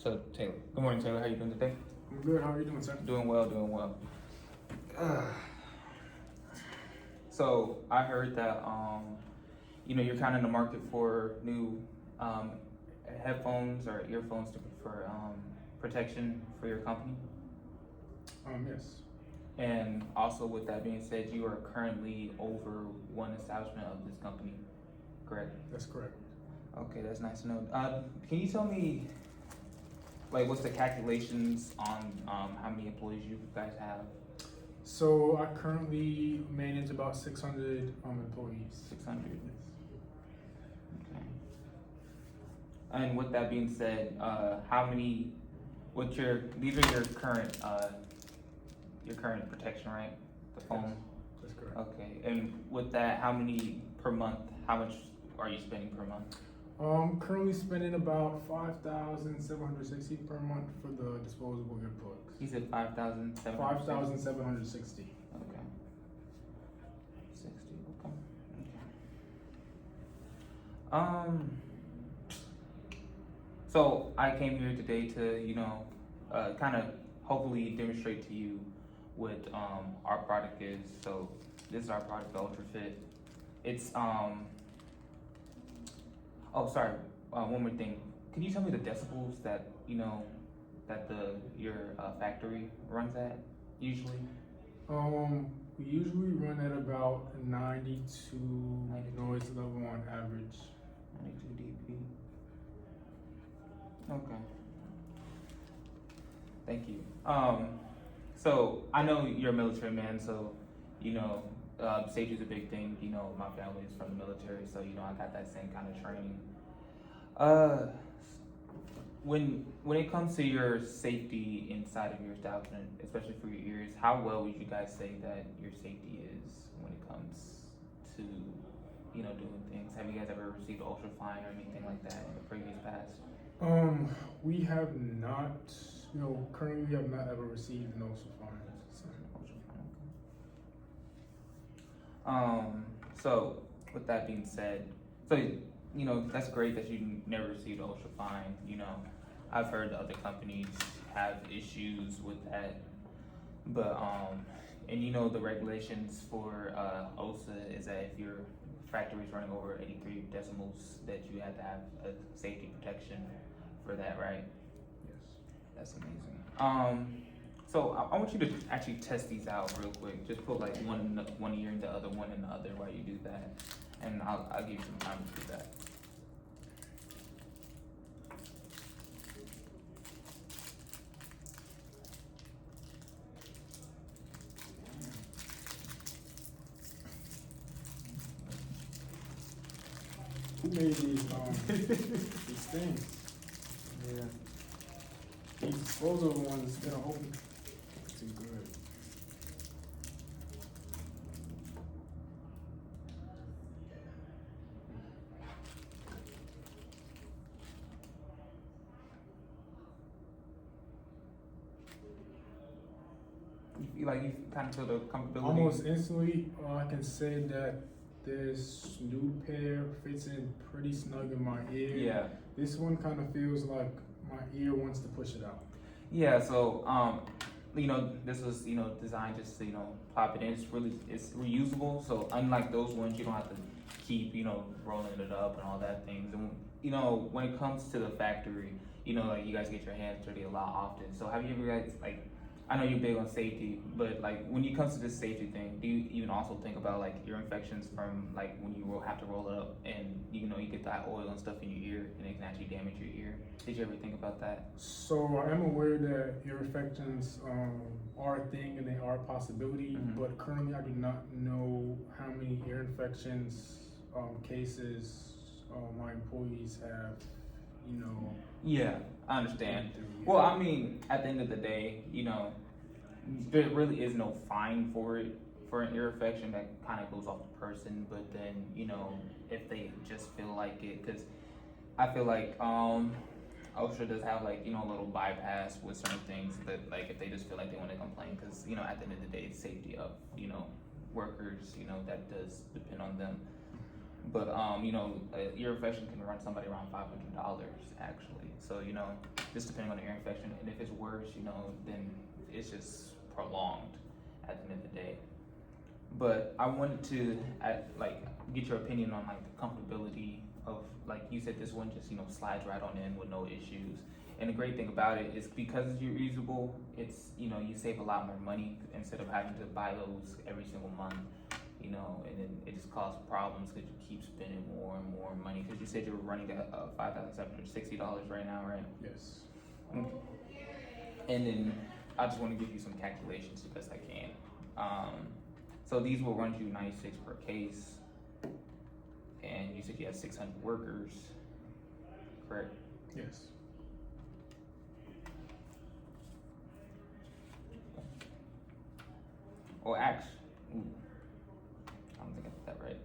So Taylor, good morning, Taylor. How you doing today? I'm good. How are you doing, sir? Doing well, doing well. So I heard that you're kind of in the market for new um, headphones or earphones for protection for your company. Yes. And also, with that being said, you are currently over one establishment of this company, correct? That's correct. Okay, that's nice to know. Can you tell me, like, what's the calculations on how many employees you guys have? So I currently manage about 600 employees. 600. Okay. And with that being said, these are your current protection, right? The phone? Yes, that's correct. Okay. And with that, how much are you spending per month? Currently spending about 5,760 per month for the disposable earplugs. You said 5,700? 5,760. Okay. 60, okay. So I came here today to, kind of hopefully demonstrate to you what our product is. So this is our product, the Ultra Fit. It's oh, sorry. One more thing. Can you tell me the decibels that your factory runs at usually? We usually run at about 92 noise level on average. 92 dB. Okay. Thank you. So I know you're a military man, so safety is a big thing. My family is from the military, so I got that same kind of training. When it comes to your safety inside of your establishment, especially for your ears, how well would you guys say that your safety is when it comes to doing things? Have you guys ever received ultrafine or anything like that in the previous past? We have not, currently we have not ever received an ultrafine. So with that being said, that's great that you never received ultrafine. I've heard the other companies have issues with that, but and the regulations for OSA is that if your factory is running over 83 decimals, that you have to have a safety protection for that, right? Yes. That's amazing. So I want you to actually test these out real quick. Just put like one ear in the other, one in the other while you do that, and I'll give you some time to do that. Who made these things? Yeah. These disposable ones, I hope too good. You kind of feel the comfortability? Almost instantly, I can say that this new pair fits in pretty snug in my ear. Yeah. This one kind of feels like my ear wants to push it out. Yeah. So this was designed just to pop it in. It's reusable. So unlike those ones, you don't have to keep rolling it up and all that things. And when it comes to the factory, you guys get your hands dirty a lot often. So have you ever guys I know you're big on safety, but when it comes to this safety thing, do you even also think about ear infections from when you have to roll it up and you get that oil and stuff in your ear and it can actually damage your ear? Did you ever think about that? So I am aware that ear infections are a thing and they are a possibility, Mm-hmm. but currently I do not know how many ear infections cases my employees have. Yeah, I understand. Well, I mean, at the end of the day, there really is no fine for it, for an ear infection. That kind of goes off the person. But then, if they just feel like it, because I feel like OSHA does have a little bypass with certain things that if they just feel like they want to complain, because at the end of the day, it's safety of workers. That does depend on them. But you know, ear infection can run somebody around $500 actually. So you know, just depending on the ear infection, and if it's worse, you know, then it's just prolonged at the end of the day. But I wanted to get your opinion on like the comfortability of, like you said, this one just, you know, slides right on in with no issues. And the great thing about it is because it's reusable, it's, you know, you save a lot more money instead of having to buy those every single month, you know, and then it just causes problems because you keep spending more and more money. Because you said you're running at $5,760 right now, right? Yes. Okay. And then I just want to give you some calculations as best I can. So these will run you 96 per case, and you said you have 600 workers, correct? Yes. Oh, actually, I don't think I did that right.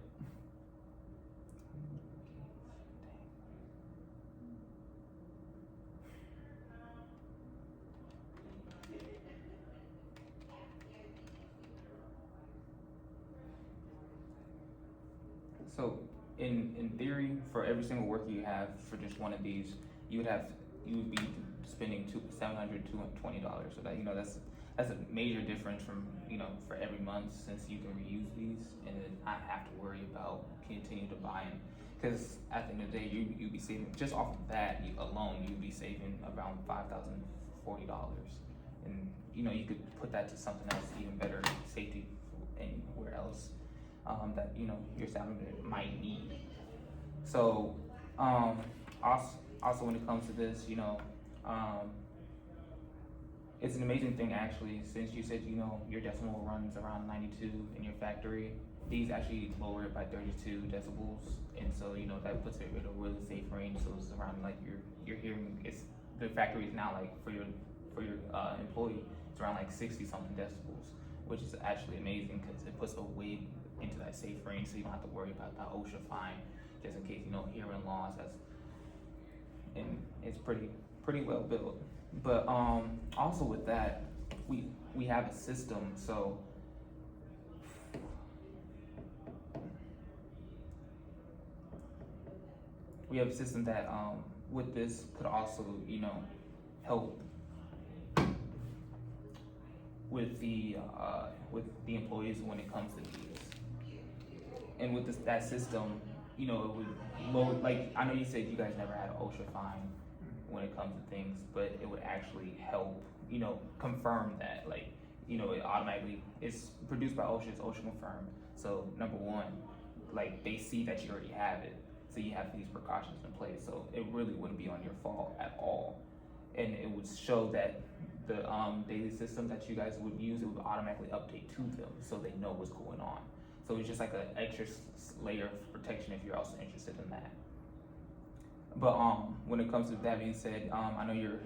So in theory, for every single worker you have for just one of these, you would be spending $720. So that, you know, that's a major difference from, you know, for every month, since you can reuse these and then not have to worry about continue to buy them. Because at the end of the day, you'd be saving just off of that alone, you'd be saving around $5,040, and you know, you could put that to something else even better, safety anywhere else that, you know, your salary might need. So also when it comes to this, you know, it's an amazing thing actually, since you said, you know, your decimal runs around 92 in your factory. These actually lower it by 32 decibels, and so, you know, that puts it in a really safe range. So it's around like your hearing. It's the factory is now like for your employee, it's around like 60 something decibels, which is actually amazing because it puts a weight into that safe range, so you don't have to worry about the OSHA fine, just in case, you know, hearing loss. And it's pretty well built. But also with that, we have a system. So we have a system that with this could also, you know, help with the employees when it comes to these. And with that system, you know, it would load, like, I know you said you guys never had an OSHA fine when it comes to things, but it would actually help, you know, confirm that, like, you know, it automatically, it's produced by OSHA, it's OSHA confirmed. So number one, like, they see that you already have it, so you have these precautions in place, so it really wouldn't be on your fault at all. And it would show that the daily system that you guys would use, it would automatically update to them so they know what's going on. So it's just like an extra layer of protection if you're also interested in that. But when it comes to that being said, I know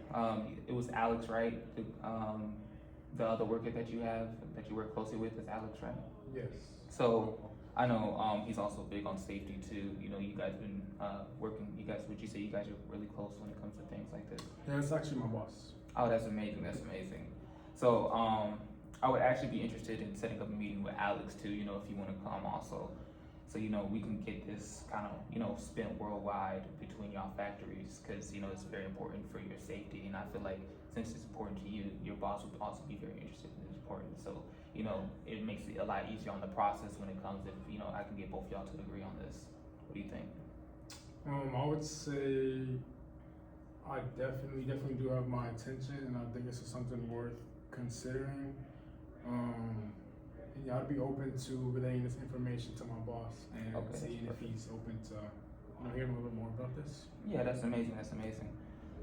it was Alex, right? The other worker that you work closely with is Alex, right? Yes. So I know he's also big on safety too. You know, you guys been working. Would you say you guys are really close when it comes to things like this? Yeah, it's actually my boss. Oh, that's amazing. That's amazing. So I would actually be interested in setting up a meeting with Alex too. You know, if you want to come also. So, you know, we can get this kind of, you know, spent worldwide between y'all factories, because, you know, it's very important for your safety. And I feel like since it's important to you, your boss would also be very interested in it's important. So, you know, it makes it a lot easier on the process when it comes if, you know, I can get both y'all to agree on this. What do you think? I would say I definitely do have my attention, and I think this is something worth considering. Yeah, I'd be open to relaying this information to my boss and seeing if he's open to, you know, hearing a little bit more about this. Yeah, that's amazing. That's amazing.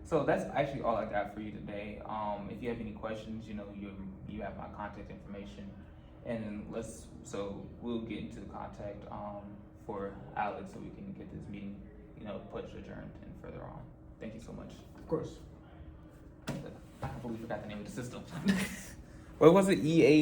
So that's actually all I got for you today. If you have any questions, you know, you have my contact information, and we'll get into the contact for Alex so we can get this meeting, you know, adjourned and further on. Thank you so much. Of course. I completely forgot the name of the system. What was it? EA.